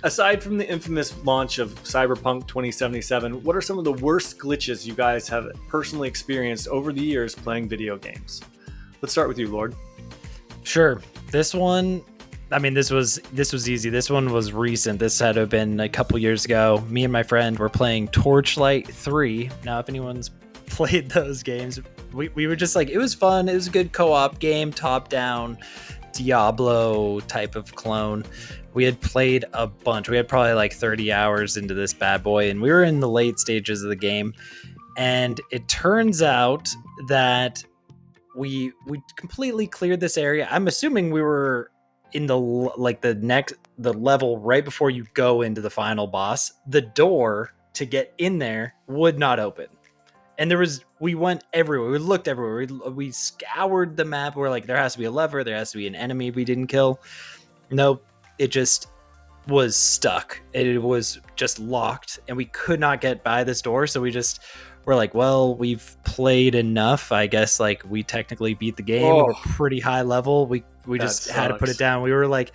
Aside from the infamous launch of Cyberpunk 2077, what are some of the worst glitches you guys have personally experienced over the years playing video games? Let's start with you, Lord. Sure. This one, I mean, this was easy. This one was recent. This had to have been a couple years ago. Me and my friend were playing Torchlight 3. Now, if anyone's played those games, we were just like, it was fun. It was a good co-op game, top-down, Diablo type of clone. We had played a bunch. We had probably like 30 hours into this bad boy, and we were in the late stages of the game. And it turns out that we completely cleared this area. I'm assuming we were in the level right before you go into the final boss. The door to get in there would not open. And we went everywhere. We looked everywhere. We scoured the map. We're like, there has to be a lever. There has to be an enemy we didn't kill. Nope. It just was stuck. It was just locked, and we could not get by this door. So we're like, well, we've played enough. I guess like we technically beat the game. We're pretty high level. We just had to put it down. We were like,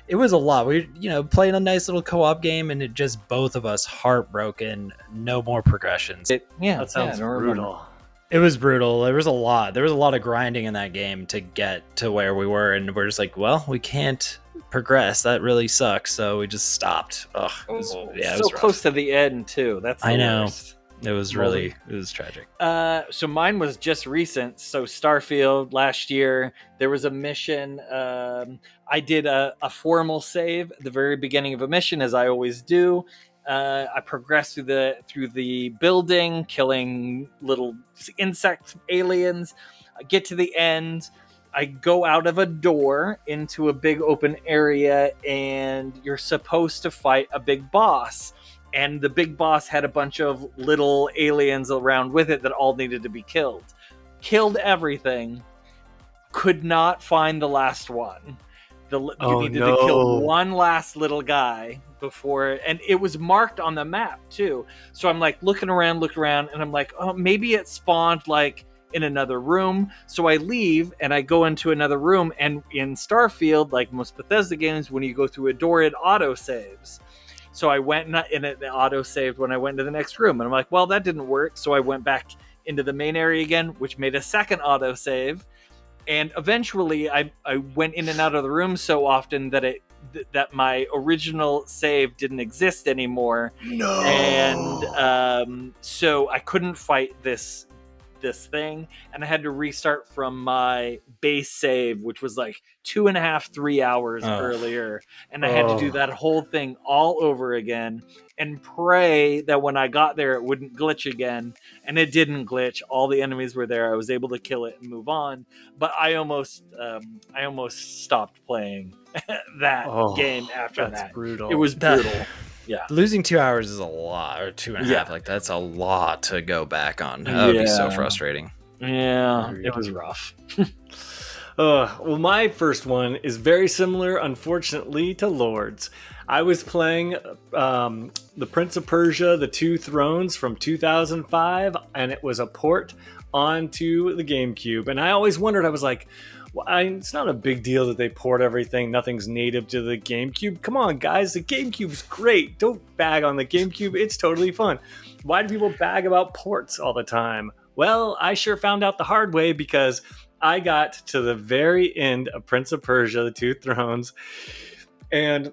it was a lot. We playing a nice little co-op game, and it just both of us heartbroken. No more progressions. That sounds brutal. It was brutal. There was a lot of grinding in that game to get to where we were, and we're just like, well, we can't progress. That really sucks. So we just stopped. It was so close to the end too. That's the worst. It was really, it was tragic. So mine was just recent. So Starfield last year, there was a mission. I did a formal save at the very beginning of a mission, as I always do. I progressed through the building, killing little insect aliens. I get to the end. I go out of a door into a big open area, and you're supposed to fight a big boss. And the big boss had a bunch of little aliens around with it that all needed to be killed. Killed everything. Could not find the last one. You needed to kill one last little guy before, and it was marked on the map too. So I'm like looking around, and I'm like, oh, maybe it spawned like in another room. So I leave and I go into another room, and in Starfield, like most Bethesda games, when you go through a door, it auto saves. So I went and it auto saved when I went to the next room, and I'm like, well, that didn't work. So I went back into the main area again, which made a second auto save. And eventually I went in and out of the room so often that that my original save didn't exist anymore. No. And so I couldn't fight this thing, and I had to restart from my base save, which was like 2.5-3 hours earlier, and I had to do that whole thing all over again and pray that when I got there it wouldn't glitch again, and it didn't glitch. All the enemies were there. I was able to kill it and move on, but I almost stopped playing that game after that. That's brutal. It was brutal. Yeah, losing 2 hours is a lot, or 2.5. Like that's a lot to go back on. That would be so frustrating. Yeah, it was rough. Well, my first one is very similar, unfortunately, to Lord's. I was playing the Prince of Persia, The Two Thrones from 2005, and it was a port onto the GameCube. And I always wondered, I was like, it's not a big deal that they port everything. Nothing's native to the GameCube. Come on, guys. The GameCube's great. Don't bag on the GameCube. It's totally fun. Why do people bag about ports all the time? Well, I sure found out the hard way, because I got to the very end of Prince of Persia, The Two Thrones, and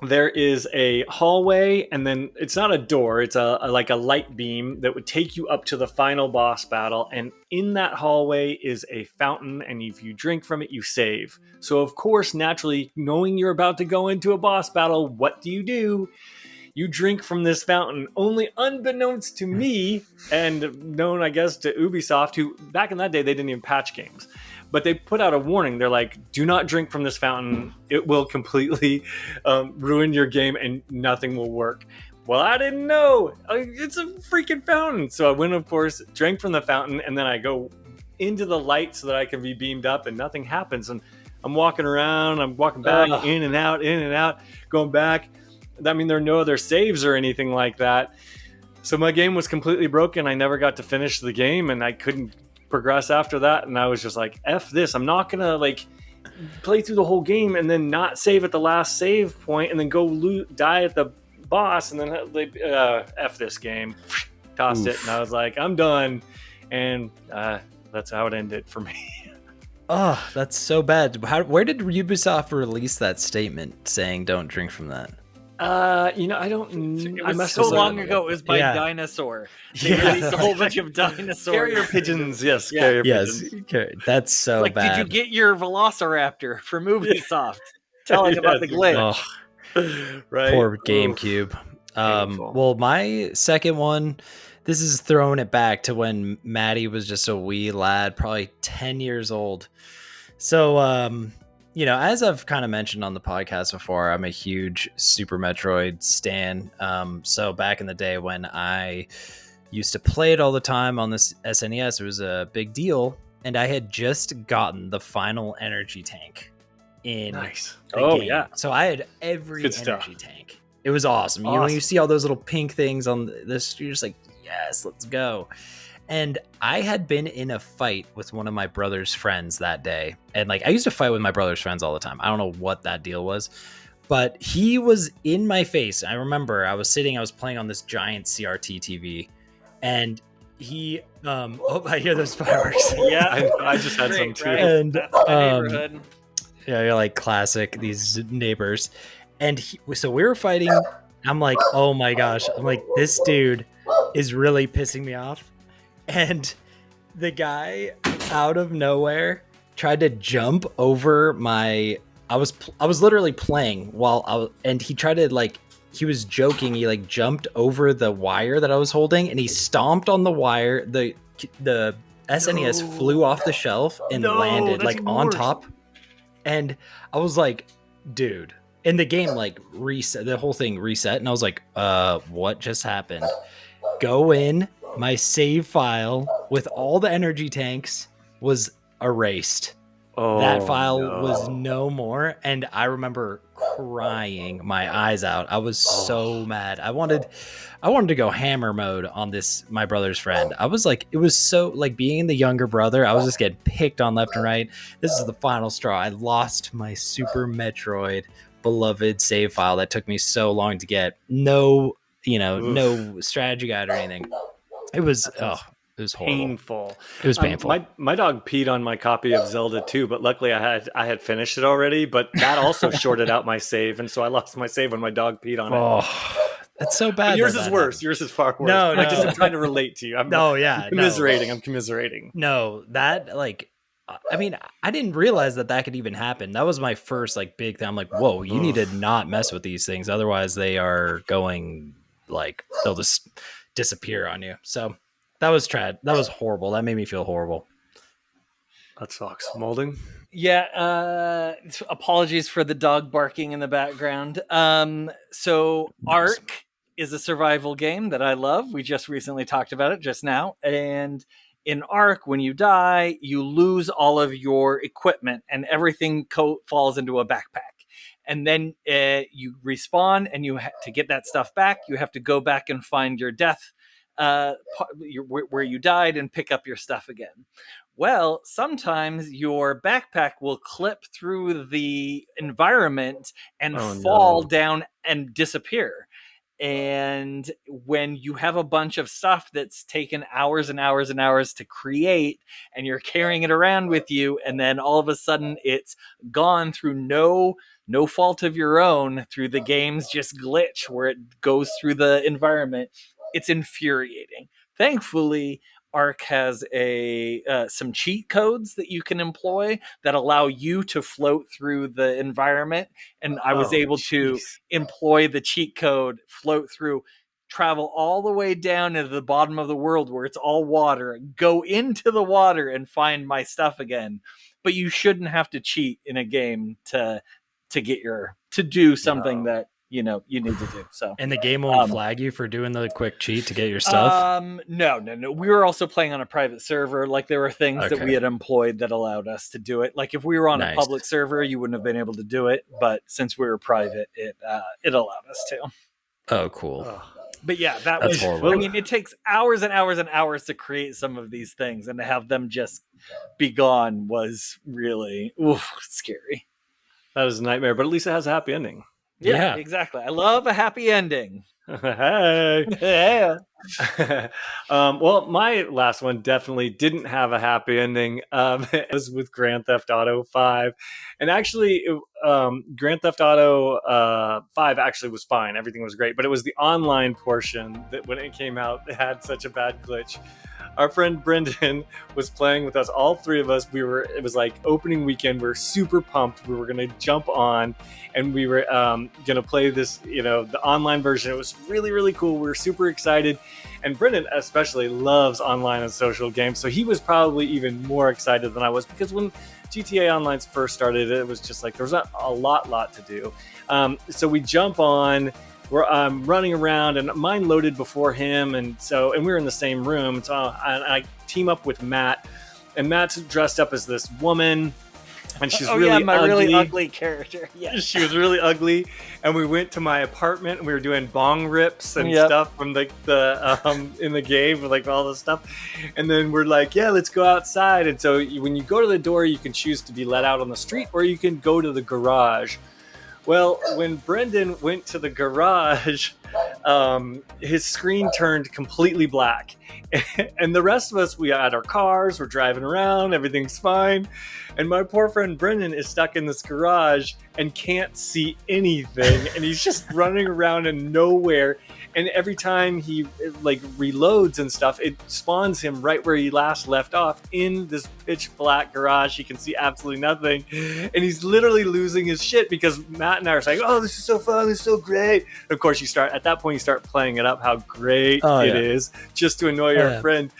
there is a hallway, and then it's not a door, it's like a light beam that would take you up to the final boss battle, and in that hallway is a fountain, and if you drink from it, you save. So of course, naturally, knowing you're about to go into a boss battle, what do? You drink from this fountain, only unbeknownst to me, and known, I guess, to Ubisoft, who back in that day, they didn't even patch games. But they put out a warning. They're like, do not drink from this fountain. It will completely ruin your game and nothing will work. Well, I didn't know. It's a freaking fountain. So I went, of course, drank from the fountain, and then I go into the light so that I can be beamed up, and nothing happens. And I'm walking around. I'm walking back, in and out, going back. I mean, there are no other saves or anything like that. So my game was completely broken. I never got to finish the game, and I couldn't progress after that. And I was just like, F this. I'm not going to play through the whole game and then not save at the last save point and then go die at the boss and then F this game. Tossed it and I was like, I'm done. And that's how it ended for me. Oh, that's so bad. Where did Ubisoft release that statement saying don't drink from that? I don't. It was so long ago. It was by Dinosaur. They released a whole bunch of dinosaurs. Carrier pigeons, yes. Carrier pigeons. That's so bad. Did you get your Velociraptor from Ubisoft? Telling about the glitch. Oh, right. Poor GameCube. Well, my second one. This is throwing it back to when Maddie was just a wee lad, probably 10 years old. So, as I've kind of mentioned on the podcast before, I'm a huge Super Metroid stan. So back in the day when I used to play it all the time on this SNES, it was a big deal. And I had just gotten the final energy tank in the game. Yeah. So I had every energy tank. It was awesome. When you see all those little pink things on this, you're just like, yes, let's go. And I had been in a fight with one of my brother's friends that day. And I used to fight with my brother's friends all the time. I don't know what that deal was, but he was in my face. I remember I was playing on this giant CRT TV and he, I hear those fireworks. Yeah, I just had some too. Right? And, that's my neighborhood. Yeah, you're like classic, these neighbors. And so we were fighting. I'm like, oh my gosh. I'm like, this dude is really pissing me off. And the guy out of nowhere tried to jump over I was literally playing and he tried to he was joking. He jumped over the wire that I was holding and he stomped on the wire. The SNES flew off the shelf and landed on top. And I was like, dude. And the game reset, the whole thing reset, and I was like, what just happened? Go in, my save file with all the energy tanks was erased. That file was no more, and I remember crying my eyes out. I was so mad. I wanted to go hammer mode on my brother's friend. I was like, it was so being the younger brother, I was just getting picked on left and right. This is the final straw. I lost my Super Metroid beloved save file that took me so long to get. No strategy guide or anything. It was it was horrible. Painful. It was painful. My dog peed on my copy of Zelda 2, but luckily I had finished it already, but that also shorted out my save, and so I lost my save when my dog peed on it. That's so bad. But yours is worse. Yours is far worse. No. I'm trying to relate to you. I'm commiserating. No, that I mean, I didn't realize that could even happen. That was my first big thing. I'm like, whoa, you need to not mess with these things. Otherwise they are going they'll just disappear on you. So that was That was horrible. That made me feel horrible. That sucks. Maulding? Yeah. Apologies for the dog barking in the background. So Ark is a survival game that I love. We just recently talked about it just now. And in Ark, when you die, you lose all of your equipment and everything falls into a backpack. And then you respawn, and to get that stuff back, you have to go back and find your death, where you died, and pick up your stuff again. Well, sometimes your backpack will clip through the environment and fall down and disappear. And when you have a bunch of stuff that's taken hours and hours and hours to create, and you're carrying it around with you, and then all of a sudden it's gone through no fault of your own, through the game's just glitch where it goes through the environment, it's infuriating. Thankfully, Ark has some cheat codes that you can employ that allow you to float through the environment. And I was able to employ the cheat code, float through, travel all the way down into the bottom of the world where it's all water, go into the water and find my stuff again. But you shouldn't have to cheat in a game to do something that you need to do. So, and the game won't flag you for doing the quick cheat to get your stuff. No. We were also playing on a private server. There were things that we had employed that allowed us to do it. If we were on a public server, you wouldn't have been able to do it. But since we were private, it allowed us to. Oh, cool. But yeah, that That's was horrible. I mean, it takes hours and hours and hours to create some of these things, and to have them just be gone was really scary. That is a nightmare, but at least it has a happy ending. Yeah, Yeah. exactly. I love a happy ending. Hey. Yeah. Well, my last one definitely didn't have a happy ending. It was with Grand Theft Auto 5. And actually, Grand Theft Auto 5 actually was fine. Everything was great. But it was the online portion that when it came out, it had such a bad glitch. Our friend Brendan was playing with us, all three of us. It was like opening weekend. We were super pumped. We were going to jump on and we were going to play this, the online version. It was really, really cool. We were super excited. And Brendan especially loves online and social games. So he was probably even more excited than I was, because when GTA Online first started, it was just like there was not a lot to do. So we jump on. We're running around, and mine loaded before him, and we were in the same room. So I team up with Matt, and Matt's dressed up as this woman, and she's really ugly character. Yeah, she was really ugly. And we went to my apartment, and we were doing bong rips and stuff from the in the game, with like all this stuff. And then we're like, yeah, let's go outside. And so when you go to the door, you can choose to be let out on the street, or you can go to the garage. Well, when Brendan went to the garage, his screen turned completely black. And the rest of us, we had our cars, we're driving around, everything's fine. And my poor friend Brendan is stuck in this garage and can't see anything. And he's just running around in nowhere. And every time he reloads and stuff, it spawns him right where he last left off, in this pitch black garage. He can see absolutely nothing. And he's literally losing his shit, because Matt and I are saying, oh, this is so fun, this is so great. And of course, at that point, you start playing it up how great it is, just to annoy our friend.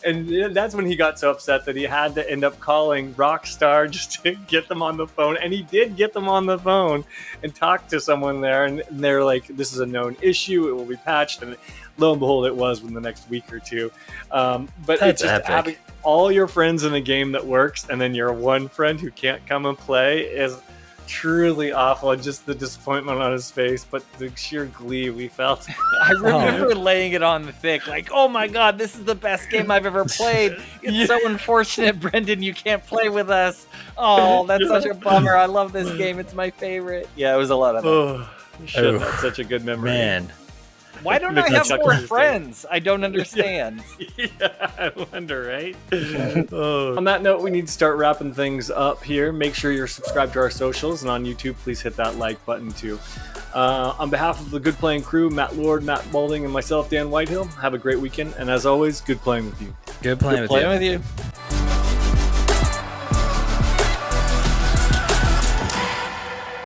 And that's when he got so upset that he had to end up calling Rockstar just to get them on the phone. And he did get them on the phone and talk to someone there. And they're like, this is a known issue, it will be patched. And lo and behold, it was within the next week or two. But That's it's just epic. having all your friends in a game that works, and then your one friend who can't come and play, is truly awful. And just the disappointment on his face, but the sheer glee we felt. I remember laying it on the thick, like, oh my god, this is the best game I've ever played. It's so unfortunate, Brendan, you can't play with us. Oh, that's such a bummer. I love this game. It's my favorite. Yeah, it was a lot of fun. Oh, shit, that's such a good memory. Man. Why don't I have more friends? I don't understand. Yeah, I wonder, right? On that note, we need to start wrapping things up here. Make sure you're subscribed to our socials, and on YouTube, please hit that like button too. On behalf of the Good Playing crew, Matt Lord, Matt Maulding, and myself, Dan Whitehill, have a great weekend. And as always, good playing with you. Good playing with you.